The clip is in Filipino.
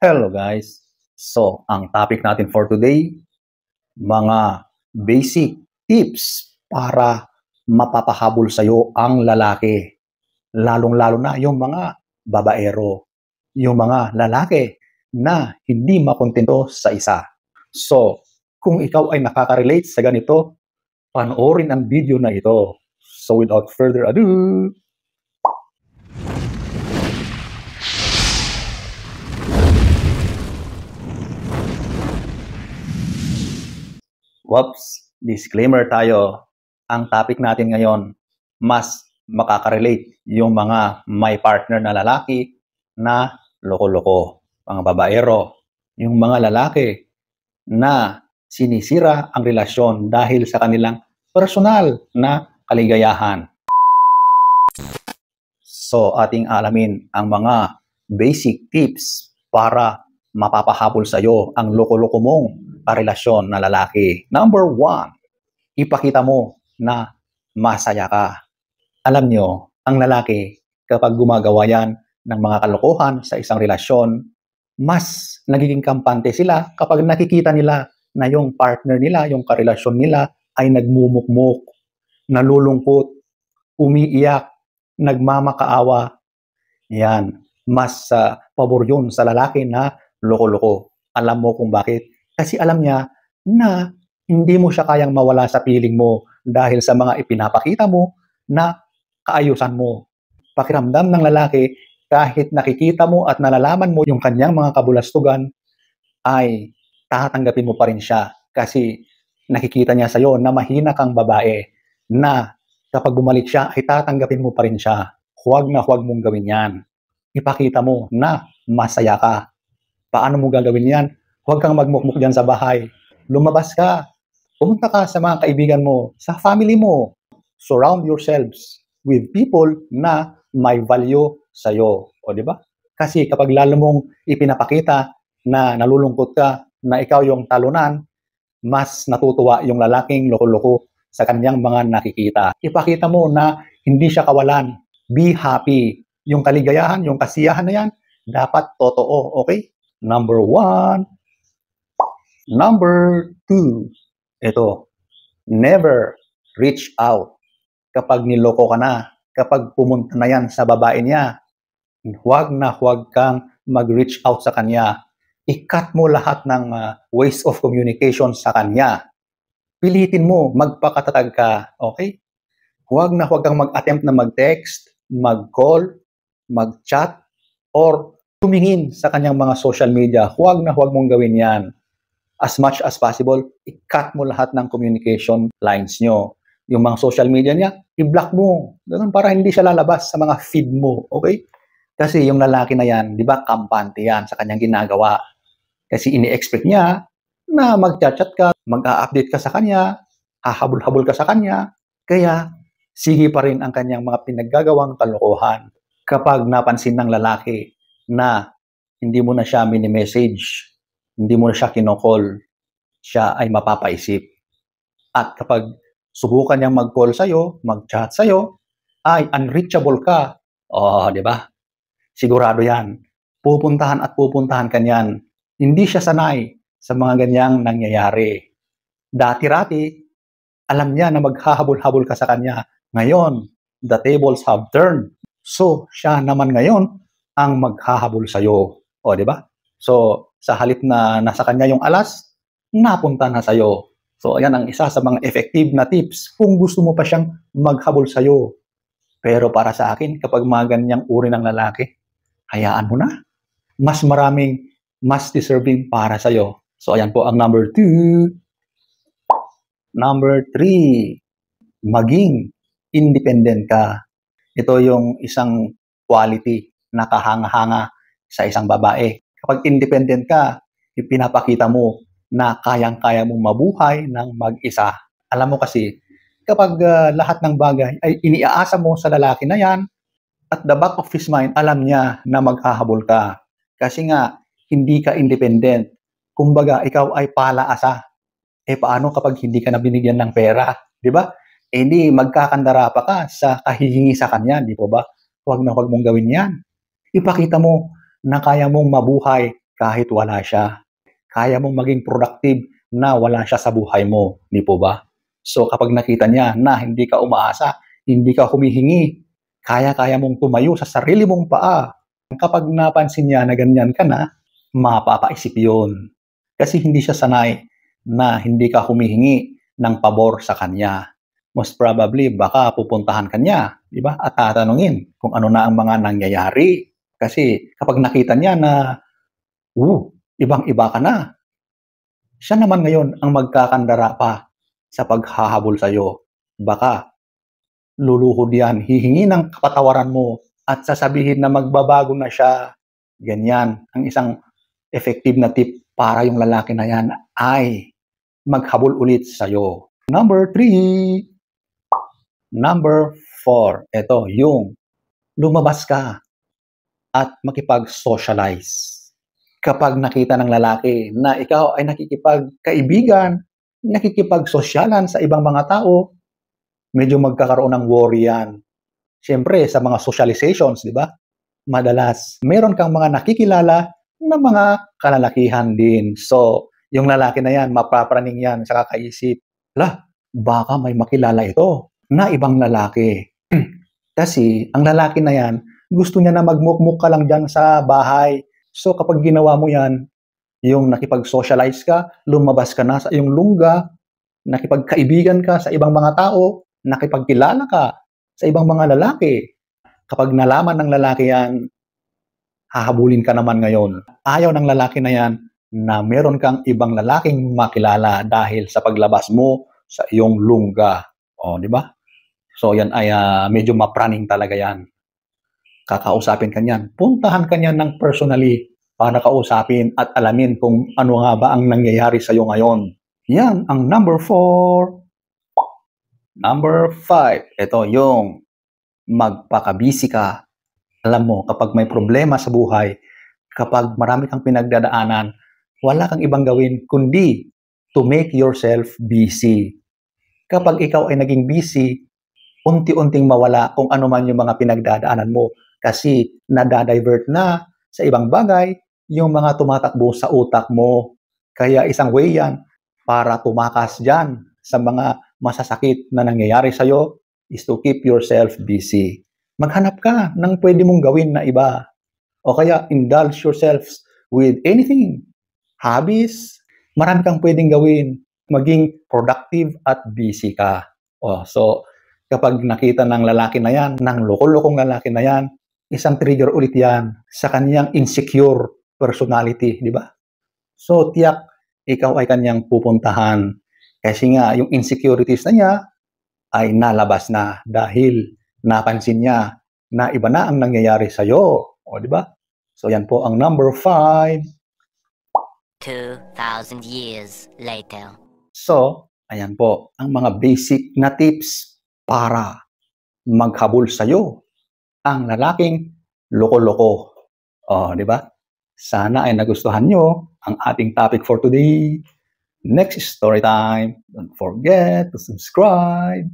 Hello guys! So, ang topic natin for today, mga basic tips para mapapahabol sa'yo ang lalaki. Lalong-lalo na yung mga babaero, yung mga lalaki na hindi makontento sa isa. So, kung ikaw ay nakaka-relate sa ganito, panoorin ang video na ito. So, without further ado, whoops, disclaimer tayo. Ang topic natin ngayon, mas makaka-relate yung mga may partner na lalaki na loko-loko, mga babaero, yung mga lalaki na sinisira ang relasyon dahil sa kanilang personal na kaligayahan. So, ating alamin ang mga basic tips para mapapahabol sa iyo ang loko-loko mong karelasyon na lalaki. Number 1, ipakita mo na masaya ka. Alam nyo, ang lalaki, kapag gumagawa yan ng mga kalokohan sa isang relasyon, mas nagiging kampante sila kapag nakikita nila na yung partner nila, yung karelasyon nila ay nagmumukmuk, nalulungkot, umiiyak, nagmamakaawa. Yan, mas pabor yun sa lalaki na loko-loko. Alam mo kung bakit? Kasi alam niya na hindi mo siya kayang mawala sa piling mo dahil sa mga ipinapakita mo na kaayusan mo. Pakiramdam ng lalaki, kahit nakikita mo at nalalaman mo yung kanyang mga kabulastugan, ay tatanggapin mo pa rin siya kasi nakikita niya sa'yo na mahina kang babae, na kapag bumalik siya ay tatanggapin mo pa rin siya. Huwag na huwag mong gawin yan. Ipakita mo na masaya ka. Paano mo gagawin yan? Huwag kang magmukmuk dyan sa bahay. Lumabas ka. Pumunta ka sa mga kaibigan mo, sa family mo. Surround yourselves with people na may value sa'yo. O di ba? Kasi kapag lalo mong ipinapakita na nalulungkot ka, na ikaw yung talunan, mas natutuwa yung lalaking loko-loko sa kanyang mga nakikita. Ipakita mo na hindi siya kawalan. Be happy. Yung kaligayahan, yung kasiyahan na yan, dapat totoo. Okay? Number 1. Number 2. Ito, never reach out. Kapag niloko ka na, kapag pumunta na yan sa babae niya, huwag na huwag kang mag-reach out sa kanya. I-cut mo lahat ng ways of communication sa kanya. Pilitin mo, magpakatatag ka. Okay? Huwag na huwag kang mag-attempt na mag-text, mag-call, mag-chat, or tumingin sa kanyang mga social media. Huwag na huwag mong gawin yan. As much as possible, i-cut mo lahat ng communication lines nyo. Yung mga social media niya, i-block mo. Ganun, para hindi siya lalabas sa mga feed mo. Okay? Kasi yung lalaki na yan, di ba, kampante yan sa kanyang ginagawa. Kasi ini-expect niya na mag-chat ka, mag-a-update ka sa kanya, hahabol-habol ka sa kanya. Kaya, sige pa rin ang kanyang mga pinaggagawang kalokohan. Kapag napansin ng lalaki na hindi mo na siya mini-message, hindi mo na siya kinokall, siya ay mapapaisip. At kapag subukan niyang mag-call sa'yo, mag-chat sa'yo, ay unreachable ka. O, di ba? Sigurado yan. Pupuntahan at pupuntahan ka niyan. Hindi siya sanay sa mga ganyang nangyayari. Dati-rati, alam niya na maghahabol-habol ka sa kanya. Ngayon, the tables have turned. So, siya naman ngayon ang maghahabol sa'yo. O, di ba? So, sa halip na nasa kanya yung alas, napunta na sa'yo. So, ayan ang isa sa mga effective na tips kung gusto mo pa siyang maghabol sa'yo. Pero para sa akin, kapag mga ganyang uri ng lalaki, hayaan mo na. Mas maraming, mas deserving para sa'yo. So, ayan po ang number 2. Number 3, maging independent ka. Ito yung isang quality na kahanga-hanga sa isang babae. Kapag independent ka, ipinapakita mo na kayang-kaya mong mabuhay ng mag-isa. Alam mo kasi, kapag lahat ng bagay ay iniaasa mo sa lalaki na yan, at the back of his mind, alam niya na maghahabol ka. Kasi nga, hindi ka independent. Kumbaga, ikaw ay palaasa. Paano kapag hindi ka na binigyan ng pera? Di ba? Hindi, magkakandara pa ka sa kahihingi sa kanya, di po ba? Huwag na huwag mong gawin yan. Ipakita mo na kaya mong mabuhay kahit wala siya. Kaya mong maging productive na wala siya sa buhay mo, di po ba? So kapag nakita niya na hindi ka umaasa, hindi ka humihingi, kaya-kaya mong tumayo sa sarili mong paa, kapag napansin niya na ganyan ka na, mapapaisip yun. Kasi hindi siya sanay na hindi ka humihingi ng pabor sa kanya. Most probably, baka pupuntahan ka niya, di ba? At tatanungin kung ano na ang mga nangyayari. Kasi kapag nakita niya na, ibang-iba ka na, siya naman ngayon ang magkakandara pa sa paghahabol sa'yo. Baka luluhod yan, hihingi ng kapatawaran mo at sasabihin na magbabago na siya. Ganyan. Ang isang effective na tip para yung lalaki na yan ay maghabol ulit sa'yo. Number 3. Number 4. Ito, yung lumabas ka at makipag-socialize. Kapag nakita ng lalaki na ikaw ay nakikipagkaibigan, nakikipagsosyalan sa ibang mga tao, medyo magkakaroon ng worry yan. Siyempre, sa mga socializations, di ba? Madalas, meron kang mga nakikilala na mga kalalakihan din. So, yung lalaki na yan, mapapraning yan sa kakaisip, baka may makilala ito na ibang lalaki. Kasi, ang lalaki na yan, gusto niya na magmukmuk ka lang dyan sa bahay. So, kapag ginawa mo yan, yung nakipag-socialize ka, lumabas ka na sa iyong lungga, nakipagkaibigan ka sa ibang mga tao, nakipagkilala ka sa ibang mga lalaki. Kapag nalaman ng lalaki yan, hahabulin ka naman ngayon. Ayaw ng lalaki na yan na meron kang ibang lalaking makilala dahil sa paglabas mo sa iyong lungga. O, di ba? So, yan ay medyo mapraning talaga yan. Kakausapin ka niyan. Puntahan ka niyan ng personally para kausapin at alamin kung ano nga ba ang nangyayari sa iyo ngayon. Yan ang number 4. Number 5. Ito yung magpakabisi ka. Alam mo, kapag may problema sa buhay, kapag marami kang pinagdadaanan, wala kang ibang gawin kundi to make yourself busy. Kapag ikaw ay naging busy, unti-unting mawala kung ano man yung mga pinagdadaanan mo kasi nadadivert na sa ibang bagay yung mga tumatakbo sa utak mo. Kaya isang way yan para tumakas dyan sa mga masasakit na nangyayari sa'yo is to keep yourself busy. Maghanap ka ng pwede mong gawin na iba. O kaya indulge yourself with anything. Hobbies, marami kang pwedeng gawin. Maging productive at busy ka. So, kapag nakita ng lalaki na yan, ng loko-lokong lalaki na yan, isang trigger ulit yan sa kanyang insecure personality, di ba? So, tiyak, ikaw ay kanyang pupuntahan. Kasi nga, yung insecurities na niya ay nalabas na dahil napansin niya na iba na ang nangyayari sa'yo. O, di ba? So, yan po ang number 5. 2,000 years later. So, ayan po, ang mga basic na tips para maghabol sa'yo ang lalaking loko-loko. Di ba? Sana ay nagustuhan nyo ang ating topic for today. Next story time. Don't forget to subscribe.